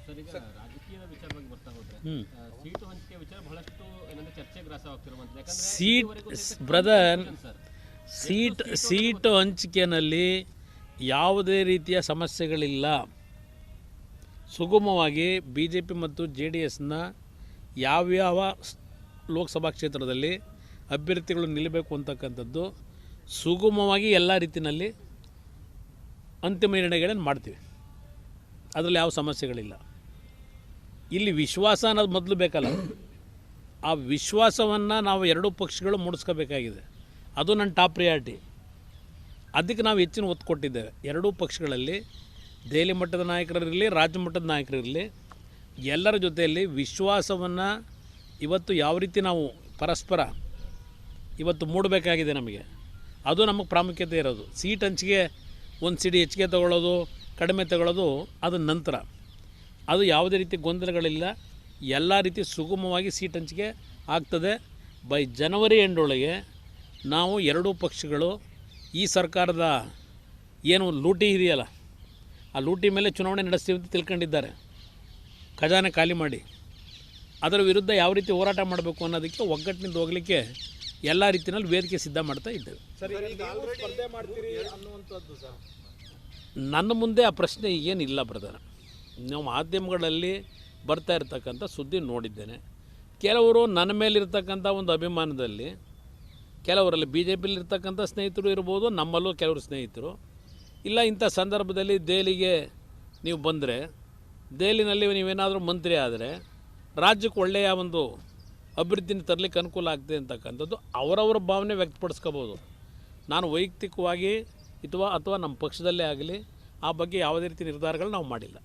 Sir, ಈಗ ರಾಜಕೀಯದ ವಿಚಾರವಾಗಿ ಬರ್ತಾ ಹೋದ್ರೆ ಸೀಟು ಹಂಚಿಕೆ ವಿಚಾರ ಬಹಳಷ್ಟು ಏನಂದ್ರೆ ಚರ್ಚೆ ಗ್ರಾಸವಾಗ್ತಿರುವಂಥದ್ದು. ಯಾಕಂದ್ರೆ ಬ್ರದರ್, ಸೀಟು ಹಂಚಿಕೆಯಲ್ಲಿ ಯಾವುದೇ ರೀತಿಯ ಸಮಸ್ಯೆಗಳಿಲ್ಲ. ಸುಗಮವಾಗಿ BJP ಮತ್ತು JDSನ ಯಾವ್ಯಾವ ಲೋಕಸಭಾ ಕ್ಷೇತ್ರದಲ್ಲಿ ಅಭ್ಯರ್ಥಿಗಳು ನಿಲ್ಲಬೇಕು ಅಂತಕ್ಕಂಥದ್ದು ಸುಗಮವಾಗಿ ಎಲ್ಲ ರೀತಿಯಲ್ಲಿ ಅಂತಿಮ ನಿರ್ಣಯಗಳನ್ನು ಮಾಡ್ತೀವಿ. ಅದರಲ್ಲಿ ಯಾವ ಸಮಸ್ಯೆಗಳಿಲ್ಲ. ಇಲ್ಲಿ ವಿಶ್ವಾಸ ಅನ್ನೋದು ಮೊದಲು ಬೇಕಲ್ಲ, ಆ ವಿಶ್ವಾಸವನ್ನು ನಾವು ಎರಡೂ ಪಕ್ಷಗಳು ಮೂಡಿಸ್ಕೋಬೇಕಾಗಿದೆ. ಅದು ನನ್ನ ಟಾಪ್ ಪ್ರಿಯಾರಿಟಿ. ಅದಕ್ಕೆ ನಾವು ಹೆಚ್ಚಿನ ಒತ್ತು ಕೊಟ್ಟಿದ್ದೇವೆ. ಎರಡೂ ಪಕ್ಷಗಳಲ್ಲಿ ದೆಹಲಿ ಮಟ್ಟದ ನಾಯಕರಿರಲಿ, ರಾಜ್ಯ ಮಟ್ಟದ ನಾಯಕರಿರಲಿ, ಎಲ್ಲರ ಜೊತೆಯಲ್ಲಿ ವಿಶ್ವಾಸವನ್ನು ಇವತ್ತು ಯಾವ ರೀತಿ ನಾವು ಪರಸ್ಪರ ಇವತ್ತು ಮೂಡಬೇಕಾಗಿದೆ ನಮಗೆ. ಅದು ನಮಗೆ ಪ್ರಾಮುಖ್ಯತೆ ಇರೋದು. ಸೀಟ್ ಹಂಚಿಕೆ ಒಂದು ಸಿಡಿ ಹೆಚ್ಚಿಗೆ ತಗೊಳ್ಳೋದು, ಕಡಿಮೆ ತಗೊಳ್ಳೋದು ಅದು ನಂತರ. ಅದು ಯಾವುದೇ ರೀತಿ ಗೊಂದಲಗಳಿಲ್ಲ. ಎಲ್ಲ ರೀತಿ ಸುಗಮವಾಗಿ ಸೀಟ್ ಹಂಚಿಕೆ ಆಗ್ತದೆ. ಬೈ ಜನವರಿ ಎಂಡೊಳಗೆ ನಾವು ಎರಡೂ ಪಕ್ಷಗಳು ಈ ಸರ್ಕಾರದ ಏನು ಲೂಟಿ ಇದೆಯಲ್ಲ, ಆ ಲೂಟಿ ಮೇಲೆ ಚುನಾವಣೆ ನಡೆಸ್ತೀವಿ ಅಂತ ತಿಳ್ಕೊಂಡಿದ್ದಾರೆ. ಖಜಾನೆ ಖಾಲಿ ಮಾಡಿ ಅದರ ವಿರುದ್ಧ ಯಾವ ರೀತಿ ಹೋರಾಟ ಮಾಡಬೇಕು ಅನ್ನೋದಕ್ಕೆ ಒಗ್ಗಟ್ಟಿನಿಂದ ಹೋಗಲಿಕ್ಕೆ ಎಲ್ಲ ರೀತಿಯಲ್ಲಿ ವೇದಿಕೆ ಸಿದ್ಧ ಮಾಡ್ತಾ ಇದ್ದೇವೆ. ನನ್ನ ಮುಂದೆ ಆ ಪ್ರಶ್ನೆ ಏನಿಲ್ಲ ಬ್ರದರ್. ನಾವು ಮಾಧ್ಯಮಗಳಲ್ಲಿ ಬರ್ತಾ ಇರ್ತಕ್ಕಂಥ ಸುದ್ದಿ ನೋಡಿದ್ದೇನೆ. ಕೆಲವರು ನನ್ನ ಮೇಲಿರ್ತಕ್ಕಂಥ ಒಂದು ಅಭಿಮಾನದಲ್ಲಿ, ಕೆಲವರಲ್ಲಿ BJPಲಿರ್ತಕ್ಕಂಥ ಸ್ನೇಹಿತರು ಇರ್ಬೋದು, ನಮ್ಮಲ್ಲೂ ಕೆಲವರು ಸ್ನೇಹಿತರು ಇಲ್ಲ. ಇಂಥ ಸಂದರ್ಭದಲ್ಲಿ ದೆಹಲಿಗೆ ನೀವು ಬಂದರೆ, ದೆಹಲಿನಲ್ಲಿ ನೀವೇನಾದರೂ ಮಂತ್ರಿ ಆದರೆ ರಾಜ್ಯಕ್ಕೆ ಒಳ್ಳೆಯ ಒಂದು ಅಭಿವೃದ್ಧಿನ ತರಲಿಕ್ಕೆ ಅನುಕೂಲ ಆಗ್ತದೆ ಅಂತಕ್ಕಂಥದ್ದು ಅವರವರ ಭಾವನೆ ವ್ಯಕ್ತಪಡಿಸ್ಕೋಬೋದು. ನಾನು ವೈಯಕ್ತಿಕವಾಗಿ ಅಥವಾ ನಮ್ಮ ಪಕ್ಷದಲ್ಲೇ ಆಗಲಿ ಆ ಬಗ್ಗೆ ಯಾವುದೇ ರೀತಿ ನಿರ್ಧಾರಗಳು ನಾವು ಮಾಡಿಲ್ಲ.